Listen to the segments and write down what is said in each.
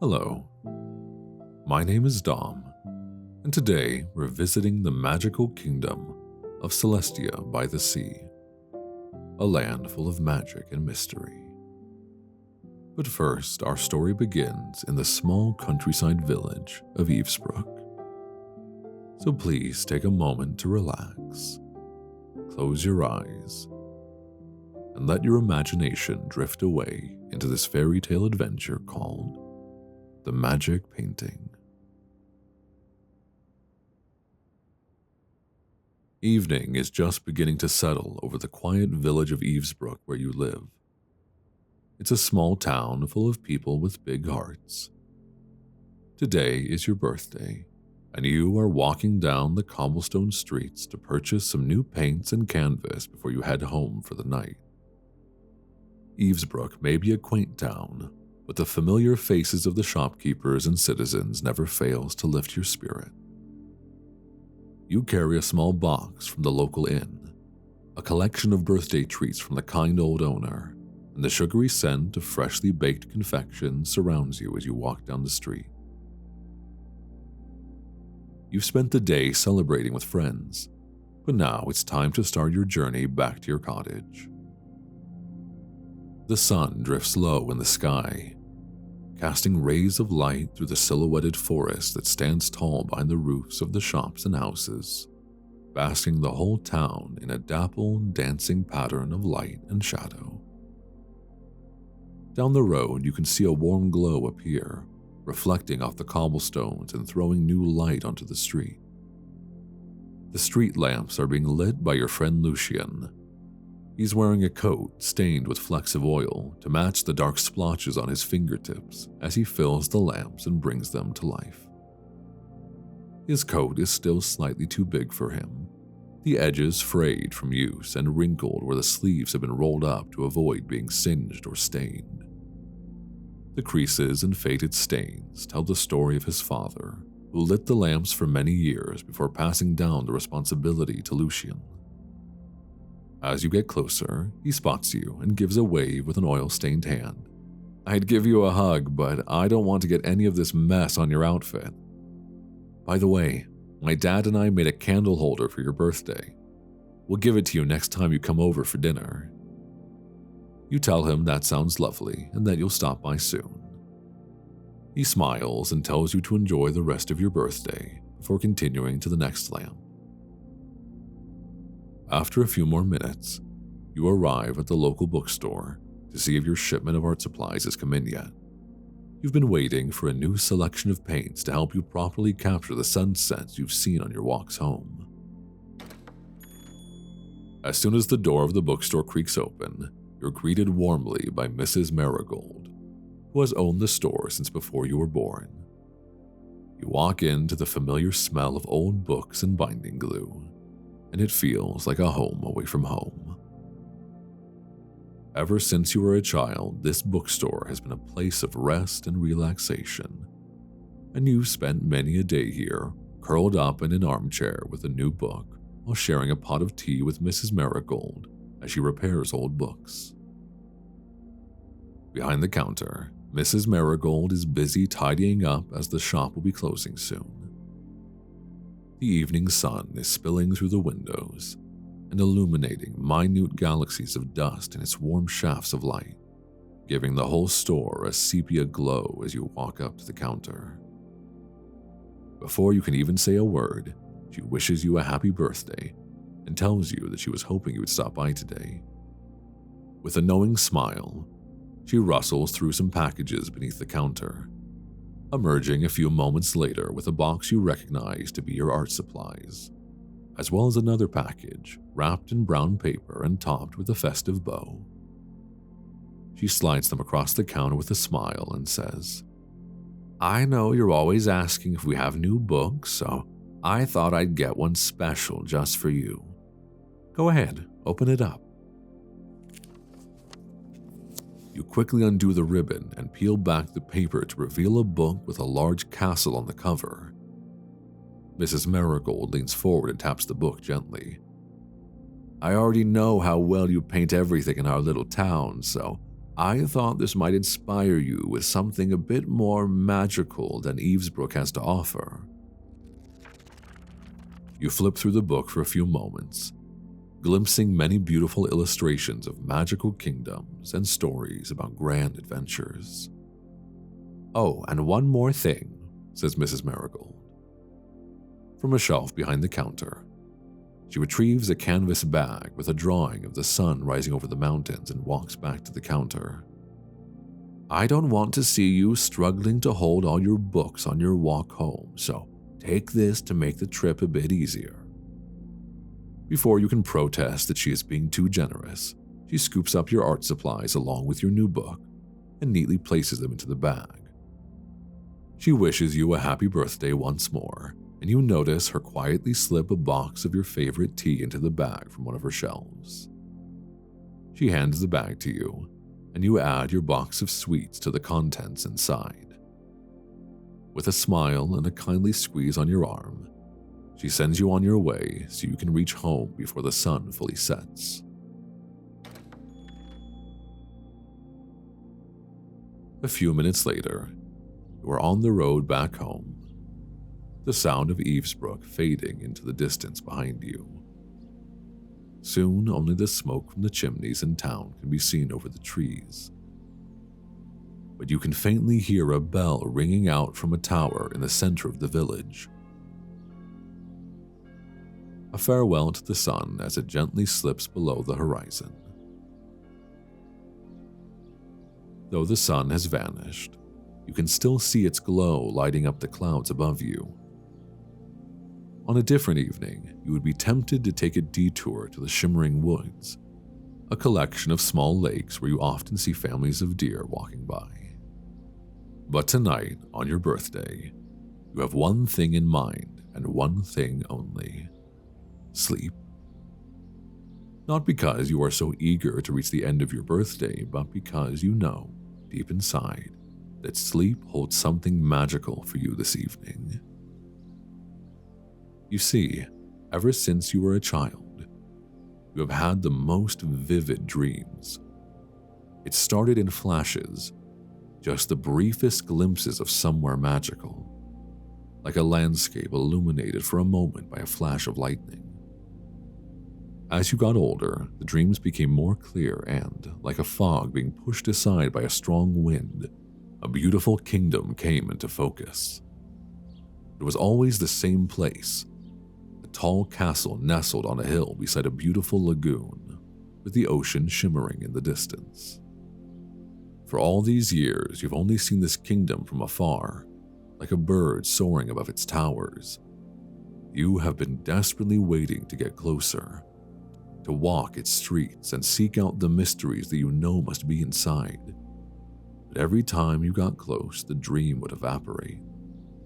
Hello, my name is Dom, and today we're visiting the magical kingdom of Celestia by the sea, a land full of magic and mystery. But first, our story begins in the small countryside village of Esbrook. So please take a moment to relax, close your eyes, and let your imagination drift away into this fairy tale adventure called The Magic Painting. Evening is just beginning to settle over the quiet village of Esbrook where you live. It's a small town full of people with big hearts. Today is your birthday, and you are walking down the cobblestone streets to purchase some new paints and canvas before you head home for the night. Esbrook may be a quaint town, but the familiar faces of the shopkeepers and citizens never fails to lift your spirit. You carry a small box from the local inn, a collection of birthday treats from the kind old owner, and the sugary scent of freshly baked confection surrounds you as you walk down the street. You've spent the day celebrating with friends, but now it's time to start your journey back to your cottage. The sun drifts low in the sky, casting rays of light through the silhouetted forest that stands tall behind the roofs of the shops and houses, basking the whole town in a dappled, dancing pattern of light and shadow. Down the road, you can see a warm glow appear, reflecting off the cobblestones and throwing new light onto the street. The street lamps are being lit by your friend Lucian. He's wearing a coat stained with flecks of oil to match the dark splotches on his fingertips as he fills the lamps and brings them to life. His coat is still slightly too big for him, the edges frayed from use and wrinkled where the sleeves have been rolled up to avoid being singed or stained. The creases and faded stains tell the story of his father, who lit the lamps for many years before passing down the responsibility to Lucian. As you get closer, he spots you and gives a wave with an oil-stained hand. "I'd give you a hug, but I don't want to get any of this mess on your outfit. By the way, my dad and I made a candle holder for your birthday. We'll give it to you next time you come over for dinner." You tell him that sounds lovely and that you'll stop by soon. He smiles and tells you to enjoy the rest of your birthday before continuing to the next lamp. After a few more minutes, you arrive at the local bookstore to see if your shipment of art supplies has come in yet. You've been waiting for a new selection of paints to help you properly capture the sunsets you've seen on your walks home. As soon as the door of the bookstore creaks open, you're greeted warmly by Mrs. Marigold, who has owned the store since before you were born. You walk into the familiar smell of old books and binding glue, and it feels like a home away from home. Ever since you were a child, this bookstore has been a place of rest and relaxation, and you've spent many a day here, curled up in an armchair with a new book while sharing a pot of tea with Mrs. Marigold as she repairs old books. Behind the counter, Mrs. Marigold is busy tidying up as the shop will be closing soon. The evening sun is spilling through the windows and illuminating minute galaxies of dust in its warm shafts of light, giving the whole store a sepia glow as you walk up to the counter. Before you can even say a word, she wishes you a happy birthday and tells you that she was hoping you would stop by today. With a knowing smile, she rustles through some packages beneath the counter, emerging a few moments later with a box you recognize to be your art supplies, as well as another package wrapped in brown paper and topped with a festive bow. She slides them across the counter with a smile and says, "I know you're always asking if we have new books, so I thought I'd get one special just for you. Go ahead, open it up." You quickly undo the ribbon and peel back the paper to reveal a book with a large castle on the cover. Mrs. Marigold leans forward and taps the book gently. "I already know how well you paint everything in our little town, so I thought this might inspire you with something a bit more magical than Esbrook has to offer. You flip through the book for a few moments, glimpsing many beautiful illustrations of magical kingdoms and stories about grand adventures. "Oh, and one more thing," says Mrs. Marigold. From a shelf behind the counter, she retrieves a canvas bag with a drawing of the sun rising over the mountains and walks back to the counter. "I don't want to see you struggling to hold all your books on your walk home, so take this to make the trip a bit easier." Before you can protest that she is being too generous, she scoops up your art supplies along with your new book and neatly places them into the bag. She wishes you a happy birthday once more, and you notice her quietly slip a box of your favorite tea into the bag from one of her shelves. She hands the bag to you, and you add your box of sweets to the contents inside. With a smile and a kindly squeeze on your arm, she sends you on your way so you can reach home before the sun fully sets. A few minutes later, you are on the road back home, the sound of Esbrook fading into the distance behind you. Soon, only the smoke from the chimneys in town can be seen over the trees. But you can faintly hear a bell ringing out from a tower in the center of the village. A farewell to the sun as it gently slips below the horizon. Though the sun has vanished, you can still see its glow lighting up the clouds above you. On a different evening, you would be tempted to take a detour to the Shimmering Woods, a collection of small lakes where you often see families of deer walking by. But tonight, on your birthday, you have one thing in mind and one thing only: sleep. Not because you are so eager to reach the end of your birthday, but because you know, deep inside, that sleep holds something magical for you this evening. You see, ever since you were a child, you have had the most vivid dreams. It started in flashes, just the briefest glimpses of somewhere magical, like a landscape illuminated for a moment by a flash of lightning. As you got older, the dreams became more clear and, like a fog being pushed aside by a strong wind, a beautiful kingdom came into focus. It was always the same place, a tall castle nestled on a hill beside a beautiful lagoon, with the ocean shimmering in the distance. For all these years, you've only seen this kingdom from afar, like a bird soaring above its towers. You have been desperately waiting to get closer, to walk its streets and seek out the mysteries that you know must be inside. But every time you got close, the dream would evaporate,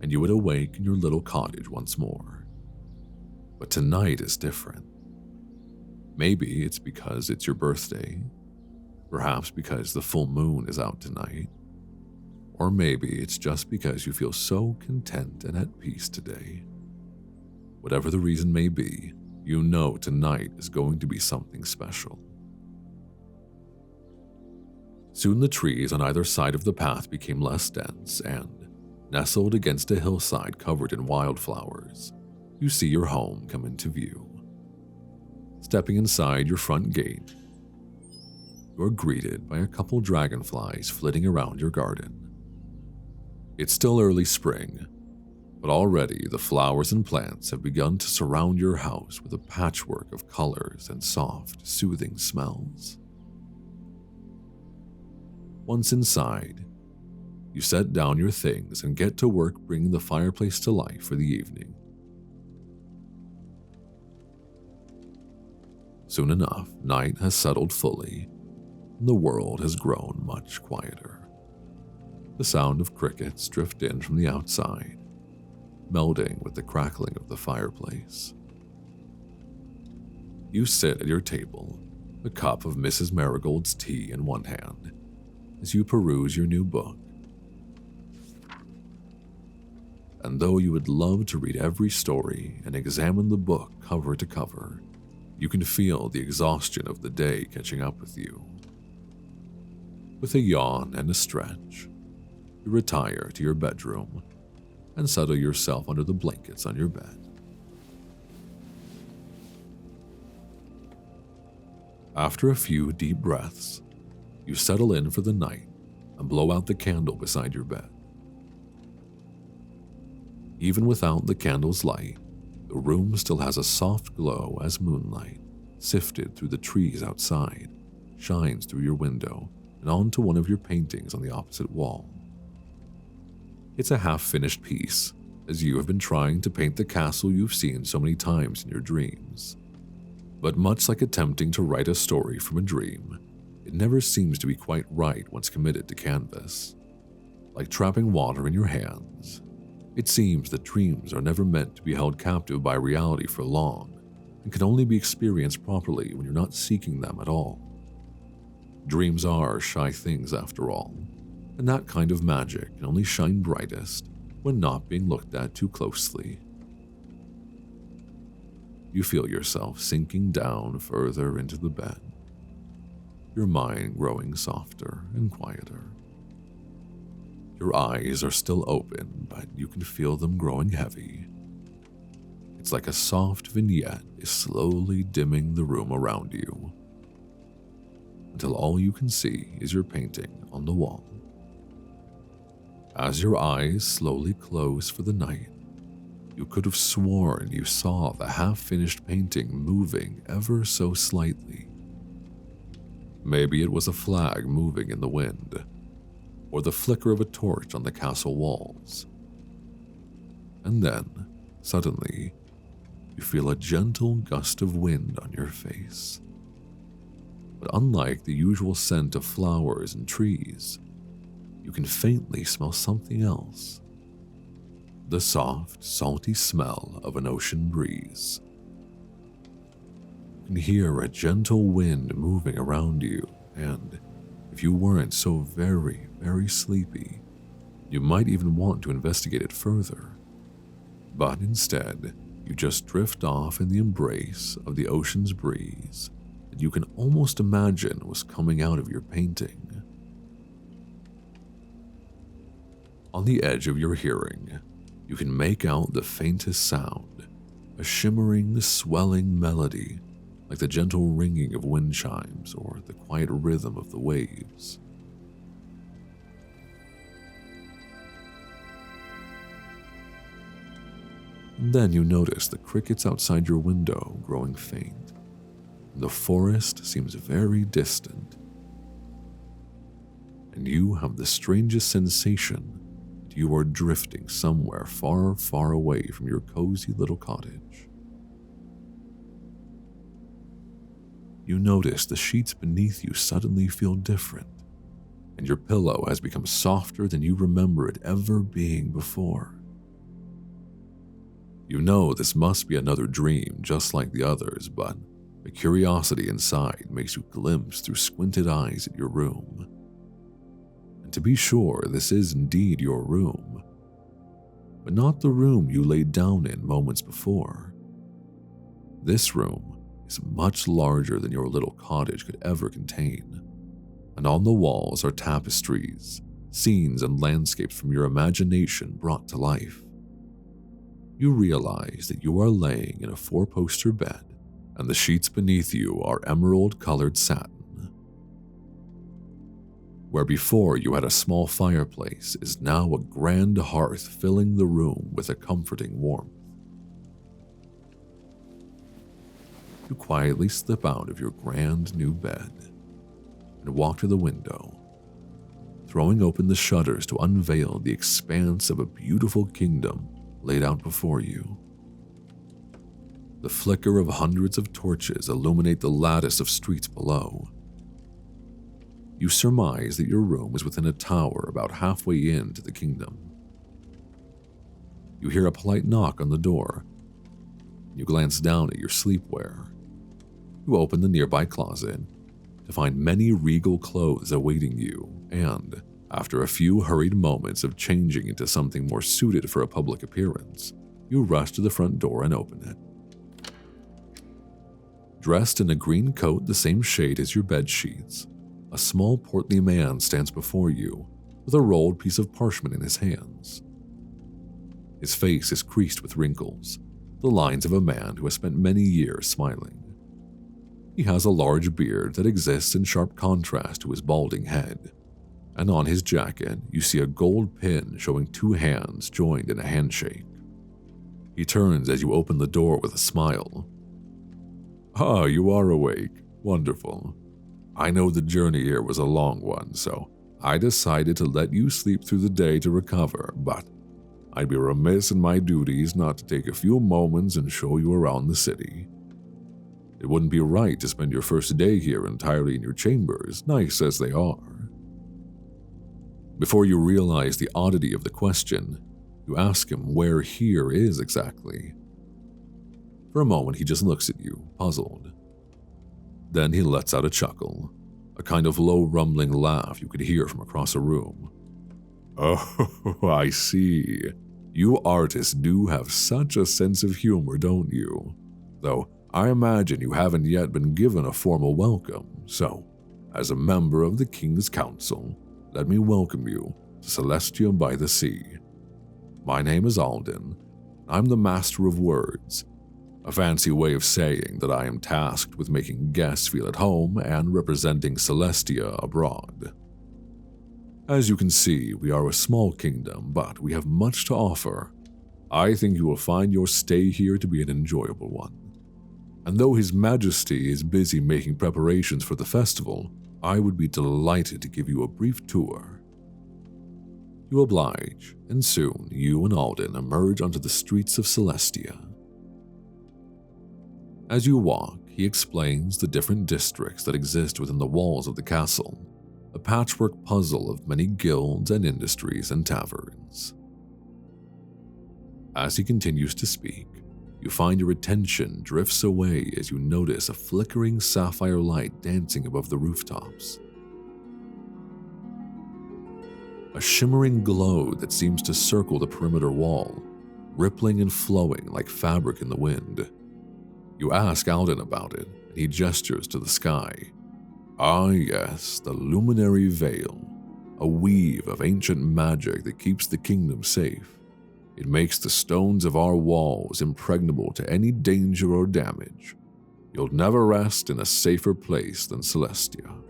and you would awake in your little cottage once more. But tonight is different. Maybe it's because it's your birthday, perhaps because the full moon is out tonight, or maybe it's just because you feel so content and at peace today. Whatever the reason may be, you know tonight is going to be something special. Soon the trees on either side of the path became less dense and, nestled against a hillside covered in wildflowers, you see your home come into view. Stepping inside your front gate, you are greeted by a couple dragonflies flitting around your garden. It's still early spring, but already the flowers and plants have begun to surround your house with a patchwork of colors and soft, soothing smells. Once inside, you set down your things and get to work bringing the fireplace to life for the evening. Soon enough, night has settled fully, and the world has grown much quieter. The sound of crickets drift in from the outside, melding with the crackling of the fireplace. You sit at your table, a cup of Mrs. Marigold's tea in one hand, as you peruse your new book. And though you would love to read every story and examine the book cover to cover, you can feel the exhaustion of the day catching up with you. With a yawn and a stretch, you retire to your bedroom and settle yourself under the blankets on your bed. After a few deep breaths, you settle in for the night and blow out the candle beside your bed. Even without the candle's light, the room still has a soft glow as moonlight, sifted through the trees outside, shines through your window and onto one of your paintings on the opposite wall. It's a half-finished piece, as you have been trying to paint the castle you've seen so many times in your dreams. But much like attempting to write a story from a dream, it never seems to be quite right once committed to canvas. Like trapping water in your hands, it seems that dreams are never meant to be held captive by reality for long and can only be experienced properly when you're not seeking them at all. Dreams are shy things after all, and that kind of magic can only shine brightest when not being looked at too closely. You feel yourself sinking down further into the bed, your mind growing softer and quieter. Your eyes are still open, but you can feel them growing heavy. It's like a soft vignette is slowly dimming the room around you, until all you can see is your painting on the wall. As your eyes slowly close for the night, you could have sworn you saw the half-finished painting moving ever so slightly. Maybe it was a flag moving in the wind, or the flicker of a torch on the castle walls. And then, suddenly, you feel a gentle gust of wind on your face. But unlike the usual scent of flowers and trees, you can faintly smell something else. The soft, salty smell of an ocean breeze. You can hear a gentle wind moving around you, and if you weren't so very, very sleepy, you might even want to investigate it further. But instead, you just drift off in the embrace of the ocean's breeze that you can almost imagine was coming out of your painting. On the edge of your hearing, you can make out the faintest sound, a shimmering, swelling melody, like the gentle ringing of wind chimes or the quiet rhythm of the waves. And then you notice the crickets outside your window growing faint, and the forest seems very distant. And you have the strangest sensation that you are drifting somewhere far, far away from your cozy little cottage. You notice the sheets beneath you suddenly feel different, and your pillow has become softer than you remember it ever being before. You know this must be another dream just like the others, but a curiosity inside makes you glimpse through squinted eyes at your room. And to be sure, this is indeed your room, but not the room you laid down in moments before. This room is much larger than your little cottage could ever contain, and on the walls are tapestries, scenes and landscapes from your imagination brought to life. You realize that you are laying in a 4-poster bed, and the sheets beneath you are emerald-colored satin. Where before you had a small fireplace is now a grand hearth filling the room with a comforting warmth. You quietly slip out of your grand new bed and walk to the window, throwing open the shutters to unveil the expanse of a beautiful kingdom laid out before you. The flicker of hundreds of torches illuminate the lattice of streets below. You surmise that your room is within a tower about halfway into the kingdom. You hear a polite knock on the door. You glance down at your sleepwear. You open the nearby closet to find many regal clothes awaiting you, and after a few hurried moments of changing into something more suited for a public appearance, you rush to the front door and open it. Dressed in a green coat the same shade as your bed sheets, a small portly man stands before you with a rolled piece of parchment in his hands. His face is creased with wrinkles, the lines of a man who has spent many years smiling. He has a large beard that exists in sharp contrast to his balding head, and on his jacket you see a gold pin showing two hands joined in a handshake. He turns as you open the door with a smile. "Ah, you are awake. Wonderful. I know the journey here was a long one, so I decided to let you sleep through the day to recover, but I'd be remiss in my duties not to take a few moments and show you around the city. It wouldn't be right to spend your first day here entirely in your chambers, nice as they are." Before you realize the oddity of the question, you ask him where here is exactly. For a moment, he just looks at you, puzzled. Then he lets out a chuckle, a kind of low rumbling laugh you could hear from across a room. "Oh, I see. You artists do have such a sense of humor, don't you? Though I imagine you haven't yet been given a formal welcome, so, as a member of the King's Council, let me welcome you to Celestia by the Sea. My name is Alden. I'm the Master of Words, a fancy way of saying that I am tasked with making guests feel at home and representing Celestia abroad. As you can see, we are a small kingdom, but we have much to offer. I think you will find your stay here to be an enjoyable one. And though His Majesty is busy making preparations for the festival, I would be delighted to give you a brief tour." You oblige, and soon you and Alden emerge onto the streets of Celestia. As you walk, he explains the different districts that exist within the walls of the castle, a patchwork puzzle of many guilds and industries and taverns. As he continues to speak, you find your attention drifts away as you notice a flickering sapphire light dancing above the rooftops. A shimmering glow that seems to circle the perimeter wall, rippling and flowing like fabric in the wind. You ask Alden about it, and he gestures to the sky. "Ah yes, the luminary veil, a weave of ancient magic that keeps the kingdom safe. It makes the stones of our walls impregnable to any danger or damage. You'll never rest in a safer place than Celestia."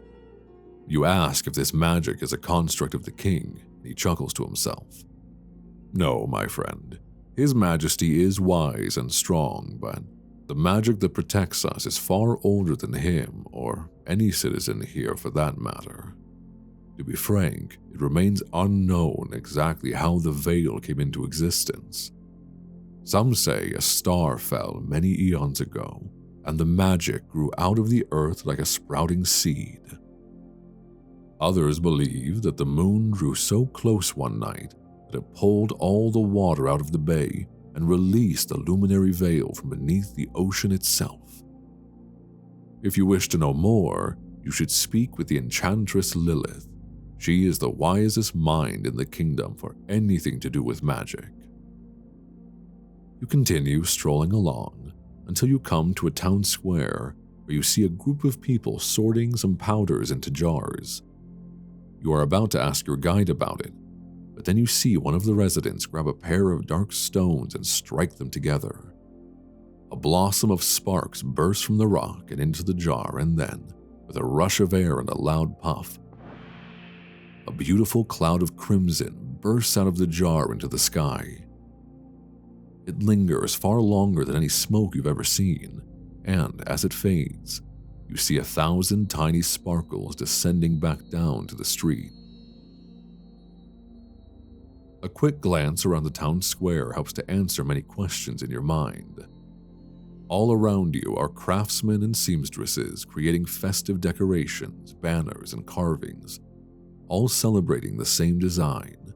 You ask if this magic is a construct of the king, and he chuckles to himself. "No, my friend. His Majesty is wise and strong, but the magic that protects us is far older than him, or any citizen here for that matter. To be frank, it remains unknown exactly how the veil came into existence. Some say a star fell many eons ago, and the magic grew out of the earth like a sprouting seed. Others believe that the moon drew so close one night that it pulled all the water out of the bay and released the luminary veil from beneath the ocean itself. If you wish to know more, you should speak with the enchantress Lilith. She is the wisest mind in the kingdom for anything to do with magic." You continue strolling along until you come to a town square where you see a group of people sorting some powders into jars. You are about to ask your guide about it, but then you see one of the residents grab a pair of dark stones and strike them together. A blossom of sparks bursts from the rock and into the jar, and then, with a rush of air and a loud puff, a beautiful cloud of crimson bursts out of the jar into the sky. It lingers far longer than any smoke you've ever seen, and as it fades, you see 1,000 tiny sparkles descending back down to the street. A quick glance around the town square helps to answer many questions in your mind. All around you are craftsmen and seamstresses creating festive decorations, banners, and carvings, all celebrating the same design,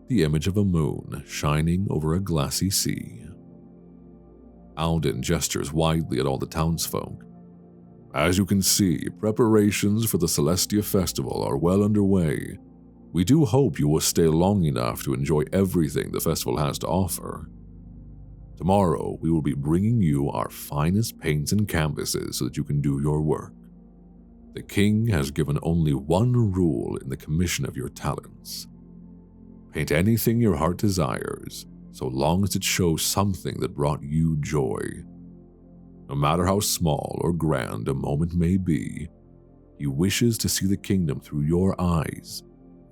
the image of a moon shining over a glassy sea. Alden gestures widely at all the townsfolk. "As you can see, preparations for the Celestia festival are well underway. We do hope you will stay long enough to enjoy everything the festival has to offer. Tomorrow, we will be bringing you our finest paints and canvases so that you can do your work. The king has given only one rule in the commission of your talents. Paint anything your heart desires, so long as it shows something that brought you joy. No matter how small or grand a moment may be, he wishes to see the kingdom through your eyes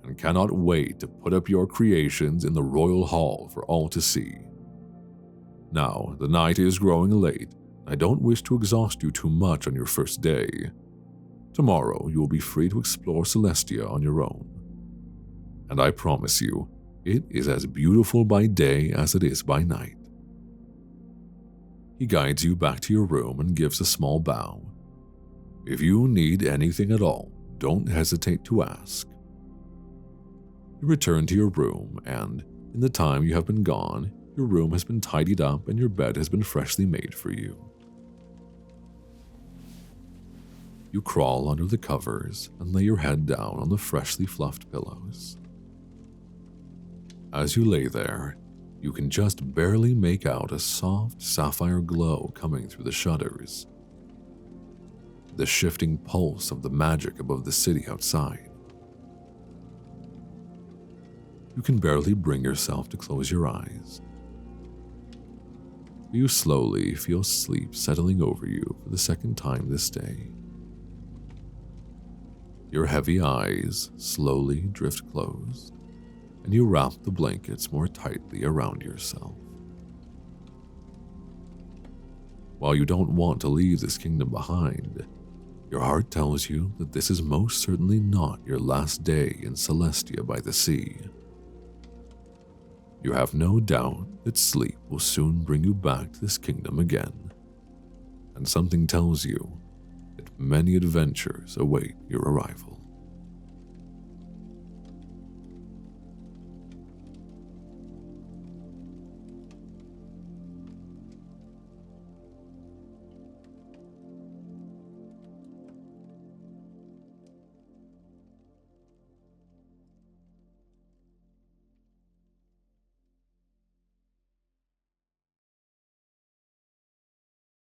and cannot wait to put up your creations in the royal hall for all to see. Now, the night is growing late, and I don't wish to exhaust you too much on your first day. Tomorrow, you will be free to explore Celestia on your own. And I promise you, it is as beautiful by day as it is by night. He guides you back to your room and gives a small bow. If you need anything at all, don't hesitate to ask. You return to your room, and in the time you have been gone, your room has been tidied up and your bed has been freshly made for you. You crawl under the covers and lay your head down on the freshly fluffed pillows. As you lay there, you can just barely make out a soft sapphire glow coming through the shutters. The shifting pulse of the magic above the city outside. You can barely bring yourself to close your eyes. You slowly feel sleep settling over you for the second time this day. Your heavy eyes slowly drift closed, and you wrap the blankets more tightly around yourself. While you don't want to leave this kingdom behind, your heart tells you that this is most certainly not your last day in Celestia by the sea. You have no doubt that sleep will soon bring you back to this kingdom again, and something tells you that many adventures await your arrival.